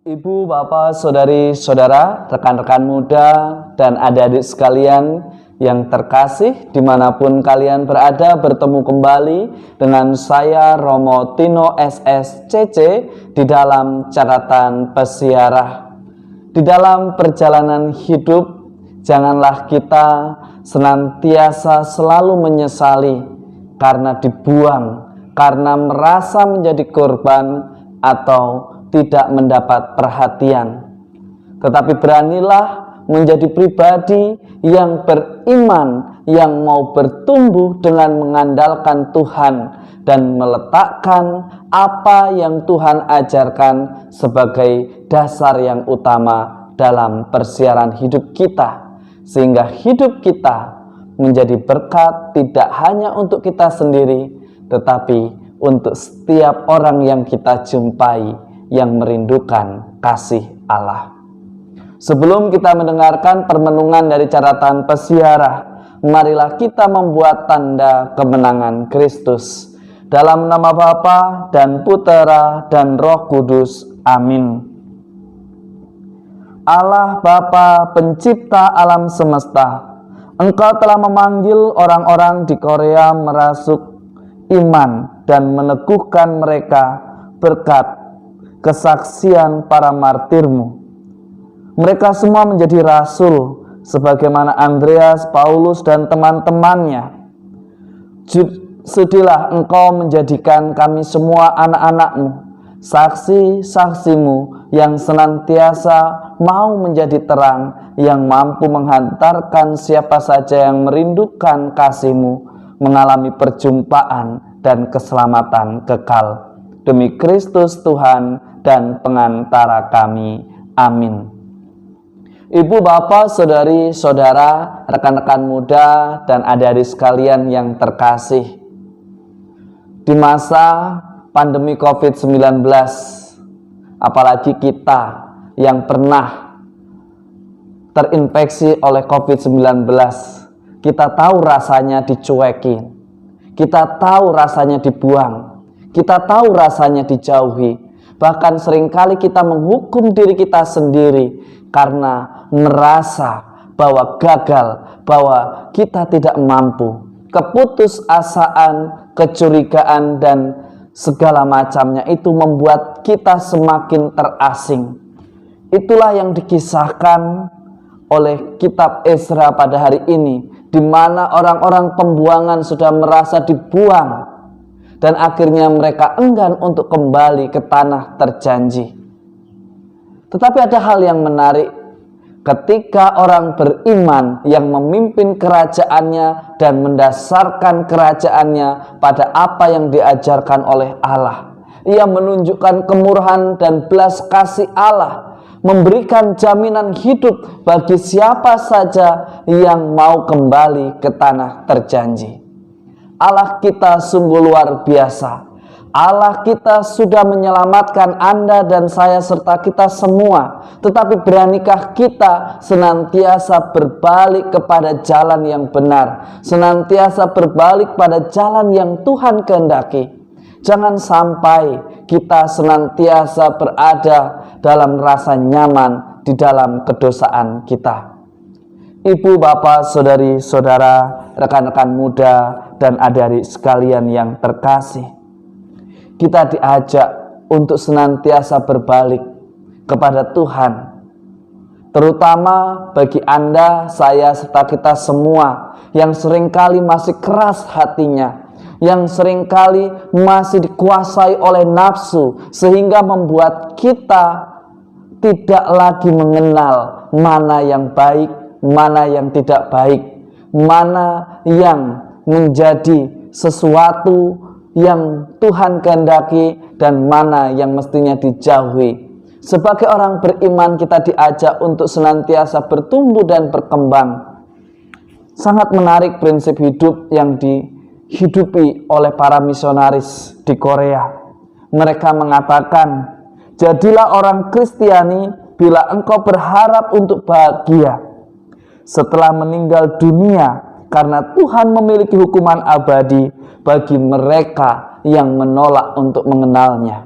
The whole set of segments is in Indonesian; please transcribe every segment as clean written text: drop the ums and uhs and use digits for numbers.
Ibu, bapak, saudari, saudara, rekan-rekan muda, dan adik-adik sekalian yang terkasih, dimanapun kalian berada, bertemu kembali dengan saya Romo Tino SSCC di dalam catatan pesiarah. Di dalam perjalanan hidup, janganlah kita senantiasa selalu menyesali karena dibuang, karena merasa menjadi korban atau tidak mendapat perhatian. Tetapi beranilah menjadi pribadi yang beriman, yang mau bertumbuh dengan mengandalkan Tuhan dan meletakkan apa yang Tuhan ajarkan sebagai dasar yang utama dalam persiaran hidup kita, sehingga hidup kita menjadi berkat tidak hanya untuk kita sendiri, tetapi untuk setiap orang yang kita jumpai yang merindukan kasih Allah. Sebelum kita mendengarkan permenungan dari catatan pesiarah, marilah kita membuat tanda kemenangan Kristus. Dalam nama Bapa dan Putera dan Roh Kudus. Amin. Allah Bapa pencipta alam semesta, Engkau telah memanggil orang-orang di Korea merasuk iman dan meneguhkan mereka berkat kesaksian para martirmu. Mereka semua menjadi rasul sebagaimana Andreas, Paulus, dan teman-temannya. Sudilah Engkau menjadikan kami semua anak-anak-Mu, saksi-saksi-Mu yang senantiasa mau menjadi terang, yang mampu menghantarkan siapa saja yang merindukan kasih-Mu mengalami perjumpaan dan keselamatan kekal. Demi Kristus Tuhan dan pengantara kami. Amin. Ibu, bapak, saudari, saudara, rekan-rekan muda, dan adik-adik sekalian yang terkasih, di masa pandemi COVID-19, apalagi kita yang pernah terinfeksi oleh COVID-19, kita tahu rasanya dicuekin, kita tahu rasanya dibuang, kita tahu rasanya dijauhi. Bahkan seringkali kita menghukum diri kita sendiri karena merasa bahwa gagal, bahwa kita tidak mampu. Keputusasaan, kecurigaan, dan segala macamnya itu membuat kita semakin terasing. Itulah yang dikisahkan oleh kitab Ezra pada hari ini, di mana orang-orang pembuangan sudah merasa dibuang dan akhirnya mereka enggan untuk kembali ke tanah terjanji. Tetapi ada hal yang menarik, ketika orang beriman yang memimpin kerajaannya dan mendasarkan kerajaannya pada apa yang diajarkan oleh Allah, ia menunjukkan kemurahan dan belas kasih Allah, memberikan jaminan hidup bagi siapa saja yang mau kembali ke tanah terjanji. Allah kita sungguh luar biasa. Allah kita sudah menyelamatkan Anda dan saya serta kita semua. Tetapi beranikah kita senantiasa berbalik kepada jalan yang benar, senantiasa berbalik pada jalan yang Tuhan kehendaki? Jangan sampai kita senantiasa berada dalam rasa nyaman di dalam kedosaan kita. Ibu, bapak, saudari, saudara, rekan-rekan muda, dan adik-adik sekalian yang terkasih, kita diajak untuk senantiasa berbalik kepada Tuhan. Terutama bagi Anda, saya, serta kita semua yang seringkali masih keras hatinya, yang seringkali masih dikuasai oleh nafsu, sehingga membuat kita tidak lagi mengenal mana yang baik, mana yang tidak baik, mana yang menjadi sesuatu yang Tuhan kehendaki dan mana yang mestinya dijauhi. Sebagai orang beriman, kita diajak untuk senantiasa bertumbuh dan berkembang. Sangat menarik prinsip hidup yang dihidupi oleh para misionaris di Korea. Mereka mengatakan, jadilah orang Kristiani bila engkau berharap untuk bahagia setelah meninggal dunia, karena Tuhan memiliki hukuman abadi bagi mereka yang menolak untuk mengenalnya.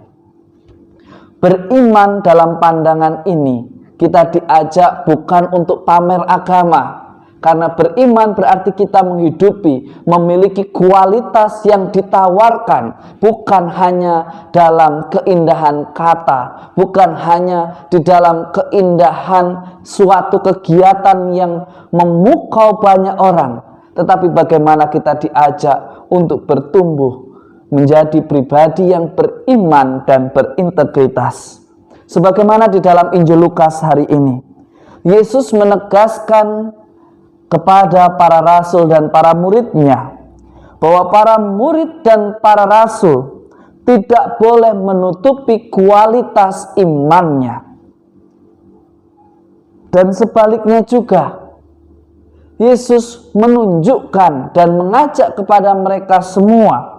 Beriman dalam pandangan ini, kita diajak bukan untuk pamer agama, karena beriman berarti kita menghidupi, memiliki kualitas yang ditawarkan, bukan hanya dalam keindahan kata, bukan hanya di dalam keindahan suatu kegiatan yang memukau banyak orang, tetapi bagaimana kita diajak untuk bertumbuh menjadi pribadi yang beriman dan berintegritas. Sebagaimana di dalam Injil Lukas hari ini, Yesus menegaskan kepada para rasul dan para muridnya bahwa para murid dan para rasul tidak boleh menutupi kualitas imannya. Dan sebaliknya juga, Yesus menunjukkan dan mengajak kepada mereka semua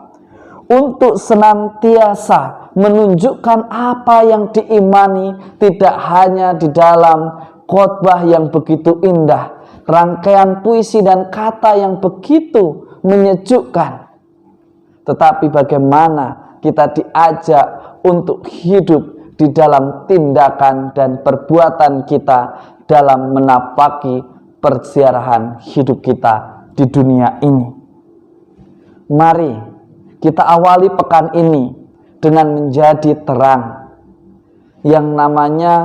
untuk senantiasa menunjukkan apa yang diimani, tidak hanya di dalam khotbah yang begitu indah, rangkaian puisi dan kata yang begitu menyejukkan, tetapi bagaimana kita diajak untuk hidup di dalam tindakan dan perbuatan kita dalam menapaki persiarahan hidup kita di dunia ini. Mari kita awali pekan ini dengan menjadi terang. Yang namanya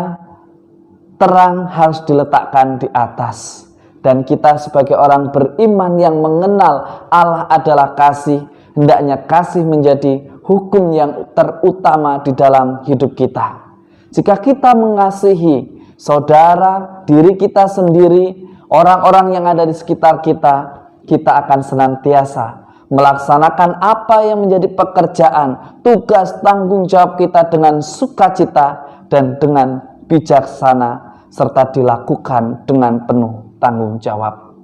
terang harus diletakkan di atas. Dan kita sebagai orang beriman yang mengenal Allah adalah kasih, hendaknya kasih menjadi hukum yang terutama di dalam hidup kita. Jika kita mengasihi saudara, diri kita sendiri, orang-orang yang ada di sekitar kita, kita akan senantiasa melaksanakan apa yang menjadi pekerjaan, tugas, tanggung jawab kita dengan sukacita dan dengan bijaksana, serta dilakukan dengan penuh tanggung jawab.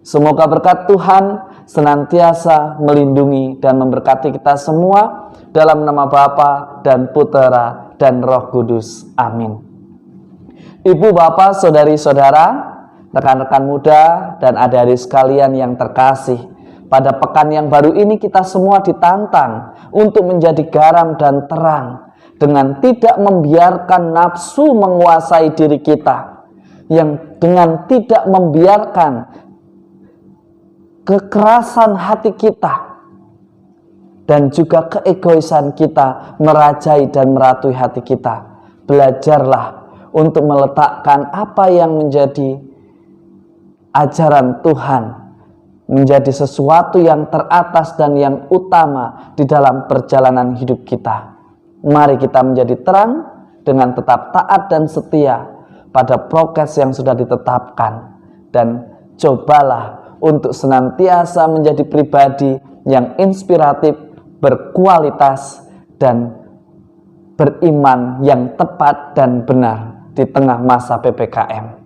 Semoga berkat Tuhan senantiasa melindungi dan memberkati kita semua, dalam nama Bapa dan Putera dan Roh Kudus. Amin. Ibu, bapak, saudari-saudara, rekan-rekan muda, dan adik-adik sekalian yang terkasih, pada pekan yang baru ini kita semua ditantang untuk menjadi garam dan terang, dengan tidak membiarkan nafsu menguasai diri kita, yang dengan tidak membiarkan kekerasan hati kita dan juga keegoisan kita merajai dan meratui hati kita. Belajarlah untuk meletakkan apa yang menjadi ajaran Tuhan menjadi sesuatu yang teratas dan yang utama di dalam perjalanan hidup kita. Mari kita menjadi terang dengan tetap taat dan setia pada prokes yang sudah ditetapkan, dan cobalah untuk senantiasa menjadi pribadi yang inspiratif, berkualitas, dan beriman yang tepat dan benar di tengah masa PPKM.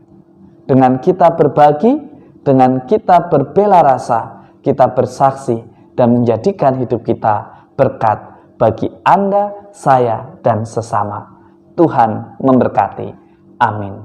Dengan kita berbagi, dengan kita berbela rasa, kita bersaksi dan menjadikan hidup kita berkat bagi Anda, saya, dan sesama. Tuhan memberkati. Amin.